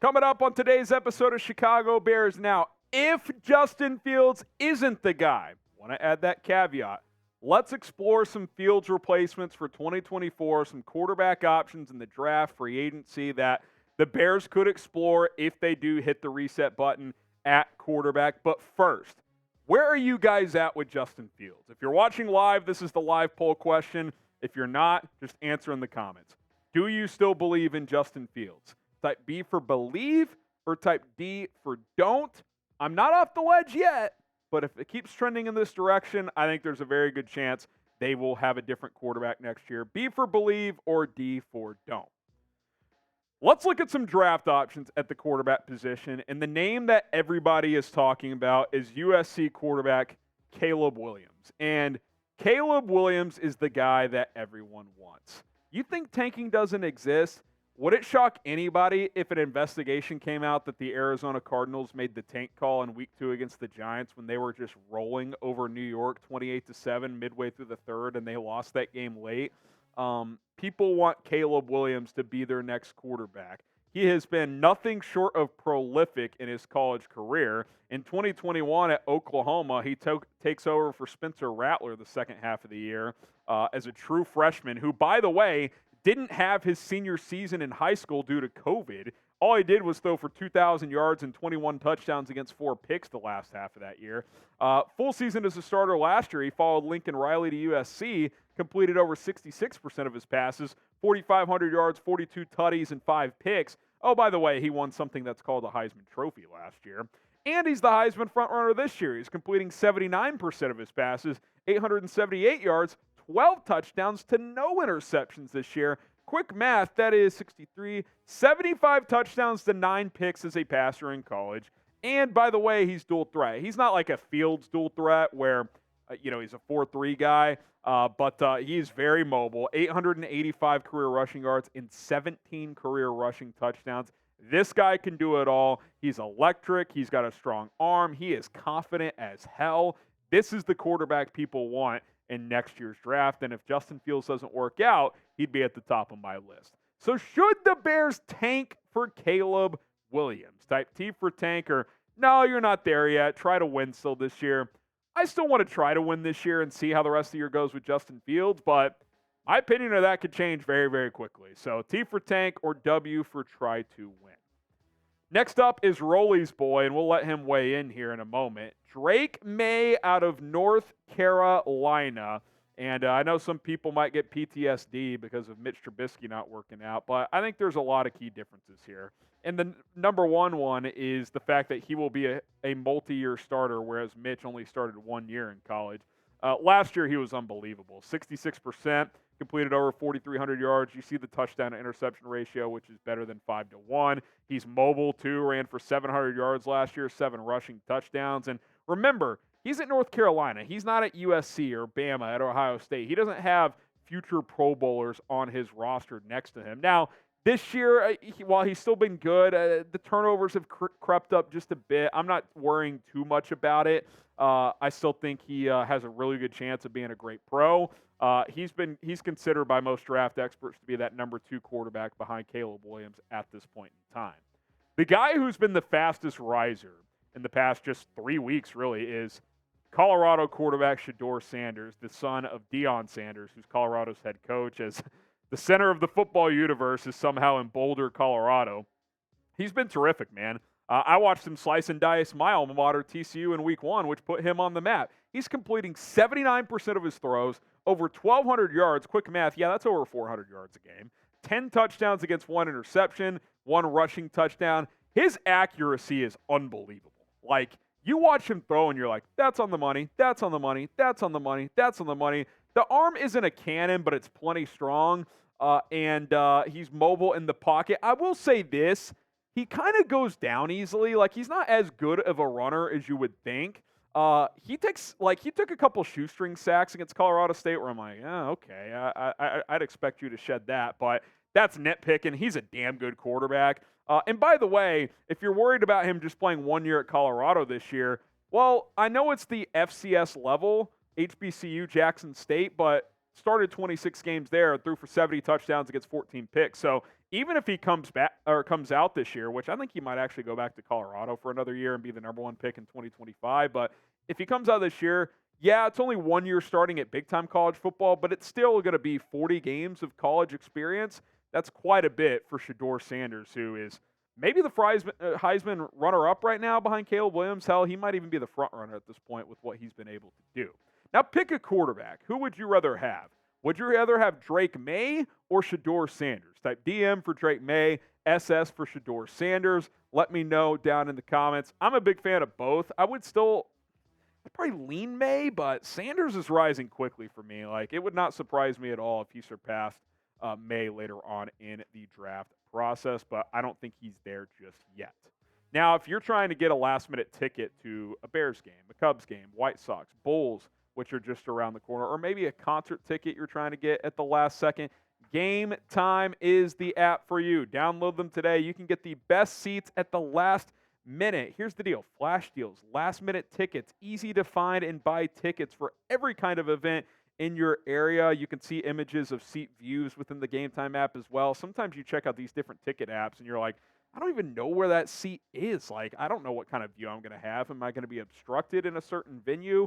Coming up on today's episode of Chicago Bears Now, if Justin Fields isn't the guy, want to add that caveat, let's explore some Fields replacements for 2024, some quarterback options in the draft, free agency that the Bears could explore if they do hit the reset button at quarterback. But first, where are you guys at with Justin Fields? If you're watching live, this is the live poll question. If you're not, just answer in the comments. Do you still believe in Justin Fields? Type B for believe or type D for don't. I'm not off the ledge yet, but if it keeps trending in this direction, I think there's a very good chance they will have a different quarterback next year. B for believe or D for don't. Let's look at some draft options at the quarterback position, and the name that everybody is talking about is USC quarterback Caleb Williams. And Caleb Williams is the guy that everyone wants. You think tanking doesn't exist? Would it shock anybody if an investigation came out that the Arizona Cardinals made the tank call in Week 2 against the Giants when they were just rolling over New York 28-7 midway through the third and they lost that game late? People want Caleb Williams to be their next quarterback. He has been nothing short of prolific in his college career. In 2021 at Oklahoma, he takes over for Spencer Rattler the second half of the year as a true freshman who, by the way, didn't have his senior season in high school due to COVID. All he did was throw for 2,000 yards and 21 touchdowns against 4 picks the last half of that year. Full season as a starter last year, he followed Lincoln Riley to USC, completed over 66% of his passes, 4,500 yards, 42 tutties, and 5 picks. Oh, by the way, he won something that's called a Heisman Trophy last year. And he's the Heisman frontrunner this year. He's completing 79% of his passes, 878 yards, 12 touchdowns to no interceptions this year. Quick math, that is 63, 75 touchdowns to 9 picks as a passer in college. And by the way, he's dual threat. He's not like a Fields dual threat where, he's a 4-3 guy, but he's very mobile. 885 career rushing yards and 17 career rushing touchdowns. This guy can do it all. He's electric. He's got a strong arm. He is confident as hell. This is the quarterback people want in next year's draft, and if Justin Fields doesn't work out, he'd be at the top of my list. So should the Bears tank for Caleb Williams? Type T for tank, or no, you're not there yet. Try to win still this year. I still want to try to win this year and see how the rest of the year goes with Justin Fields, but my opinion of that could change very, very quickly. So T for tank or W for try to win. Next up is Rolly's boy, and we'll let him weigh in here in a moment. Drake Maye out of North Carolina. And I know some people might get PTSD because of Mitch Trubisky not working out, but I think there's a lot of key differences here. And the number one is the fact that he will be a multi-year starter, whereas Mitch only started 1 year in college. Last year, he was unbelievable. 66%, completed over 4,300 yards. You see the touchdown to interception ratio, which is better than 5-1. He's mobile, too. Ran for 700 yards last year, 7 rushing touchdowns. And remember, he's at North Carolina. He's not at USC or Bama at Ohio State. He doesn't have future Pro Bowlers on his roster next to him. Now, this year, while he's still been good, the turnovers have crept up just a bit. I'm not worrying too much about it. I still think he has a really good chance of being a great pro. He's considered by most draft experts to be that number 2 quarterback behind Caleb Williams at this point in time. The guy who's been the fastest riser in the past just 3 weeks really is Colorado quarterback Shadeur Sanders, the son of Deion Sanders, who's Colorado's head coach, as the center of the football universe is somehow in Boulder, Colorado. He's been terrific, man. I watched him slice and dice my alma mater, TCU, in Week 1, which put him on the map. He's completing 79% of his throws, over 1,200 yards. Quick math, yeah, that's over 400 yards a game. 10 touchdowns against 1 interception, 1 rushing touchdown. His accuracy is unbelievable. Like, you watch him throw and you're like, that's on the money, that's on the money, that's on the money, that's on the money. The arm isn't a cannon, but it's plenty strong, and he's mobile in the pocket. I will say this. He kind of goes down easily. Like, he's not as good of a runner as you would think. He took a couple shoestring sacks against Colorado State where I'm like, oh, okay, I'd expect you to shed that. But that's nitpicking. He's a damn good quarterback. And by the way, if you're worried about him just playing 1 year at Colorado this year, well, I know it's the FCS level, HBCU Jackson State, but started 26 games there, threw for 70 touchdowns against 14 picks. So even if he comes back or comes out this year, which I think he might actually go back to Colorado for another year and be the number 1 pick in 2025. But if he comes out this year, yeah, it's only 1 year starting at big-time college football, but it's still going to be 40 games of college experience. That's quite a bit for Shadeur Sanders, who is maybe the Heisman runner-up right now behind Caleb Williams. Hell, he might even be the front runner at this point with what he's been able to do. Now, pick a quarterback. Who would you rather have? Would you rather have Drake Maye or Shedeur Sanders? Type DM for Drake Maye, SS for Shedeur Sanders. Let me know down in the comments. I'm a big fan of both. I'd probably lean Maye, but Sanders is rising quickly for me. Like, it would not surprise me at all if he surpassed Maye later on in the draft process, but I don't think he's there just yet. Now, if you're trying to get a last-minute ticket to a Bears game, a Cubs game, White Sox, Bulls, which are just around the corner, or maybe a concert ticket you're trying to get at the last second, Gametime is the app for you. Download them today. You can get the best seats at the last minute. Here's the deal. Flash deals, last-minute tickets, easy to find and buy tickets for every kind of event in your area. You can see images of seat views within the Gametime app as well. Sometimes you check out these different ticket apps and you're like, I don't even know where that seat is. Like, I don't know what kind of view I'm going to have. Am I going to be obstructed in a certain venue?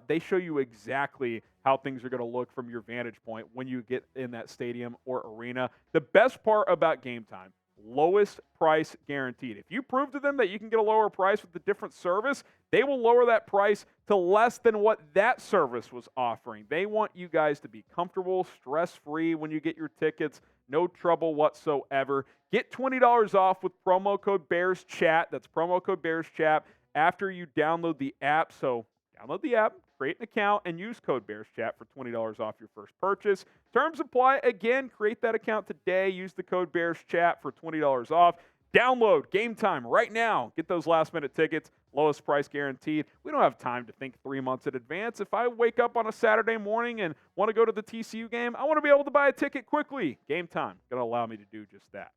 They show you exactly how things are going to look from your vantage point when you get in that stadium or arena. The best part about Gametime, lowest price guaranteed. If you prove to them that you can get a lower price with a different service, they will lower that price to less than what that service was offering. They want you guys to be comfortable, stress-free when you get your tickets. No trouble whatsoever. Get $20 off with promo code BearsChat. That's promo code BearsChat after you download the app. So download the app, create an account, and use code BearsChat for $20 off your first purchase. Terms apply. Again, create that account today. Use the code BearsChat for $20 off. Download Gametime right now. Get those last-minute tickets, lowest price guaranteed. We don't have time to think 3 months in advance. If I wake up on a Saturday morning and want to go to the TCU game, I want to be able to buy a ticket quickly. Gametime going to allow me to do just that.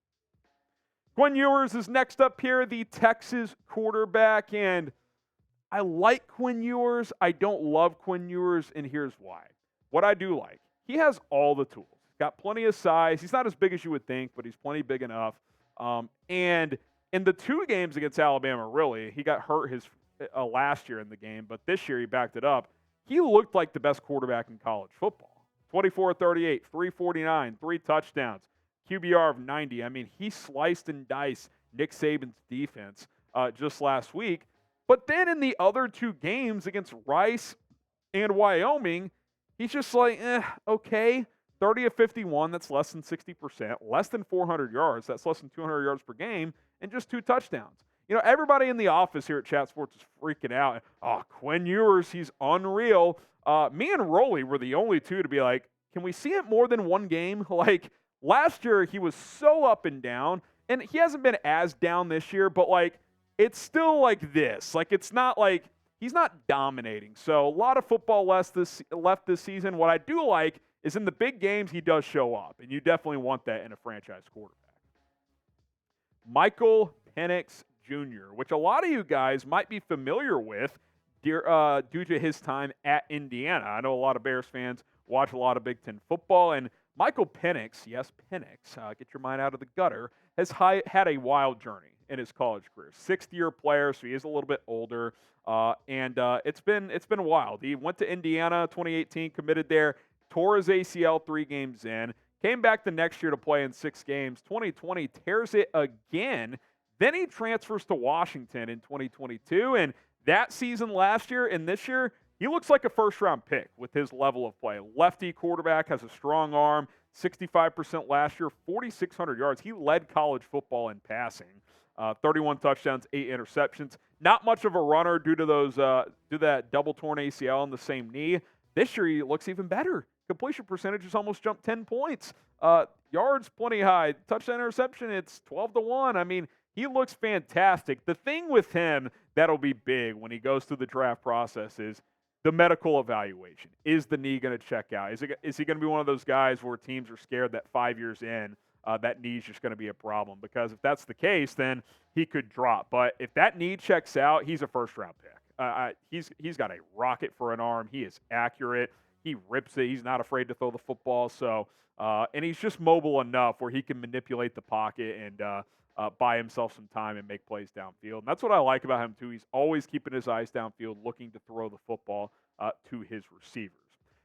Quinn Ewers is next up here, the Texas quarterback, and I like Quinn Ewers. I don't love Quinn Ewers, and here's why. What I do like, he has all the tools. He's got plenty of size. He's not as big as you would think, but he's plenty big enough. And in the 2 games against Alabama, really, he got hurt his last year in the game, but this year he backed it up. He looked like the best quarterback in college football. 24-38, 349, 3 touchdowns, QBR of 90. I mean, he sliced and diced Nick Saban's defense just last week. But then in the other 2 games against Rice and Wyoming, he's just like, okay. 30 of 51, that's less than 60%, less than 400 yards, that's less than 200 yards per game, and just 2 touchdowns. You know, everybody in the office here at Chat Sports is freaking out. Oh, Quinn Ewers, he's unreal. Me and Rolly were the only 2 to be like, can we see it more than 1 game? Like, last year he was so up and down, and he hasn't been as down this year, but, like, it's still like this. Like, it's not like he's not dominating. So, a lot of football left this season. What I do like is in the big games, he does show up, and you definitely want that in a franchise quarterback. Penix Jr., which a lot of you guys might be familiar with due to his time at Indiana. I know a lot of Bears fans watch a lot of Big Ten football, and Michael Penix, yes, Penix, get your mind out of the gutter, has had a wild journey in his college career. 6th-year player, so he is a little bit older, and it's been wild. He went to Indiana 2018, committed there, tore his ACL 3 games in, came back the next year to play in 6 games. 2020 tears it again. Then he transfers to Washington in 2022, and that season last year and this year, he looks like a first-round pick with his level of play. Lefty quarterback, has a strong arm, 65% last year, 4,600 yards. He led college football in passing, 31 touchdowns, 8 interceptions. Not much of a runner due to that double torn ACL in the same knee. This year, he looks even better. Completion percentage has almost jumped 10 points. Yards, plenty high. Touchdown interception, it's 12-1. I mean, he looks fantastic. The thing with him that'll be big when he goes through the draft process is the medical evaluation. Is the knee going to check out? Is he going to be one of those guys where teams are scared that 5 years in, that knee's just going to be a problem? Because if that's the case, then he could drop. But if that knee checks out, he's a first-round pick. He's got a rocket for an arm. He is accurate. he rips it. He's not afraid to throw the football. So, and he's just mobile enough where he can manipulate the pocket and buy himself some time and make plays downfield. And that's what I like about him, too. He's always keeping his eyes downfield, looking to throw the football to his receivers.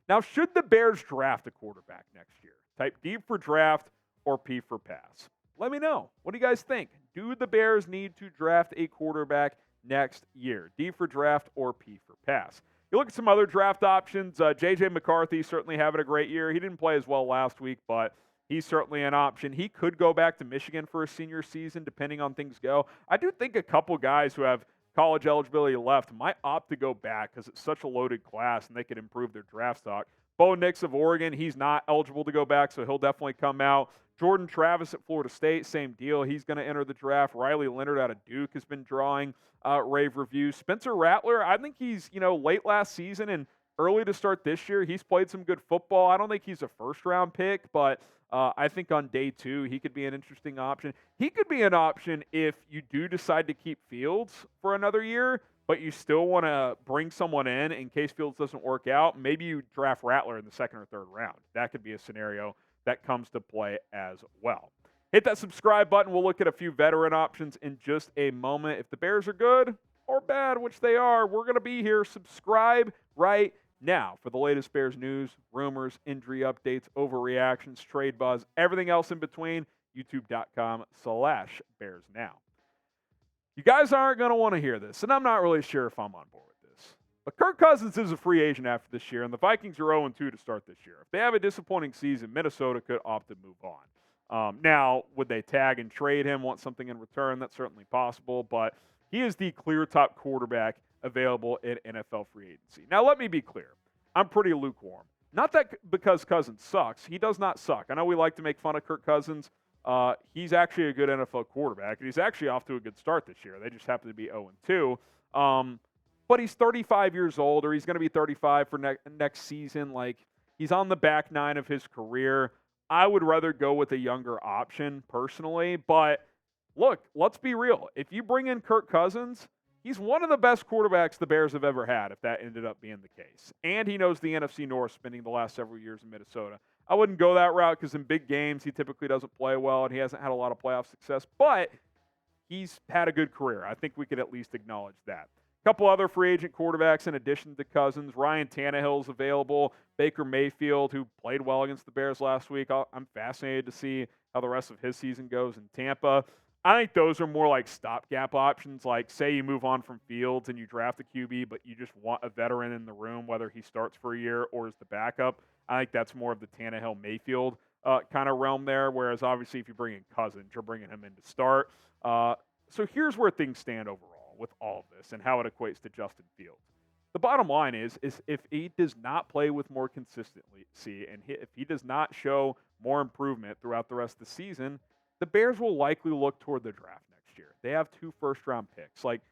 Now, should the Bears draft a quarterback next year? Type D for draft or P for pass. Let me know. What do you guys think? Do the Bears need to draft a quarterback next year? D for draft or P for pass? You look at some other draft options. J.J. McCarthy certainly having a great year. He didn't play as well last week, but he's certainly an option. He could go back to Michigan for a senior season, depending on things go. I do think a couple guys who have college eligibility left might opt to go back because it's such a loaded class and they could improve their draft stock. Bo Nix of Oregon, he's not eligible to go back, so he'll definitely come out. Jordan Travis at Florida State, same deal. He's going to enter the draft. Riley Leonard out of Duke has been drawing rave reviews. Spencer Rattler, I think he's, late last season and early to start this year. He's played some good football. I don't think he's a first-round pick, but I think on day 2 he could be an interesting option. He could be an option if you do decide to keep Fields for another year, but you still want to bring someone in case Fields doesn't work out. Maybe you draft Rattler in the 2nd or 3rd round. That could be a scenario that comes to play as well. Hit that subscribe button. We'll look at a few veteran options in just a moment. If the Bears are good or bad, which they are, we're going to be here. Subscribe right now for the latest Bears news, rumors, injury updates, overreactions, trade buzz, everything else in between. YouTube.com/BearsNow. You guys aren't going to want to hear this, and I'm not really sure if I'm on board with this. But Kirk Cousins is a free agent after this year, and the Vikings are 0-2 to start this year. If they have a disappointing season, Minnesota could opt to move on. Now, would they tag and trade him, want something in return? That's certainly possible, but he is the clear top quarterback available in NFL free agency. Now, let me be clear. I'm pretty lukewarm. Not that because Cousins sucks. He does not suck. I know we like to make fun of Kirk Cousins. He's actually a good NFL quarterback, and he's actually off to a good start this year. They just happen to be 0-2. But he's 35 years old, or he's going to be 35 for next season. Like, he's on the back 9 of his career. I would rather go with a younger option personally. But look, let's be real. If you bring in Kirk Cousins, he's one of the best quarterbacks the Bears have ever had, if that ended up being the case. And he knows the NFC North, spending the last several years in Minnesota. I wouldn't go that route because in big games, he typically doesn't play well, and he hasn't had a lot of playoff success. But he's had a good career. I think we could at least acknowledge that. A couple other free agent quarterbacks in addition to Cousins. Ryan Tannehill's available. Baker Mayfield, who played well against the Bears last week. I'm fascinated to see how the rest of his season goes in Tampa. I think those are more like stopgap options. Like, say you move on from Fields and you draft a QB, but you just want a veteran in the room, whether he starts for a year or is the backup. I think that's more of the Tannehill-Mayfield kind of realm there, whereas obviously if you bring in Cousins, you're bringing him in to start. So here's where things stand overall with all of this and how it equates to Justin Fields. The bottom line is if he does not play with more consistency and if he does not show more improvement throughout the rest of the season, the Bears will likely look toward the draft next year. They have 2 first-round picks. Like,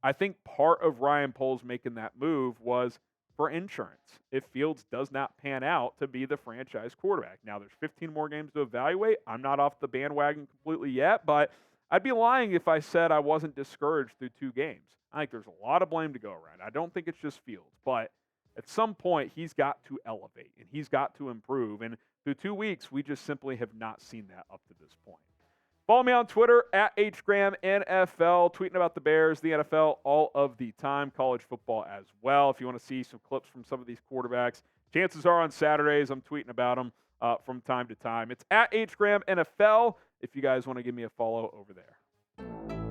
I think part of Ryan Poles making that move was for insurance if Fields does not pan out to be the franchise quarterback. Now, there's 15 more games to evaluate. I'm not off the bandwagon completely yet, but I'd be lying if I said I wasn't discouraged through 2 games. I think there's a lot of blame to go around. I don't think it's just Fields, but at some point he's got to elevate and he's got to improve. And through 2 weeks, we just simply have not seen that up to this point. Follow me on Twitter at HGramNFL, tweeting about the Bears, the NFL, all of the time, college football as well. If you want to see some clips from some of these quarterbacks, chances are on Saturdays I'm tweeting about them from time to time. It's at HGramNFL if you guys want to give me a follow over there.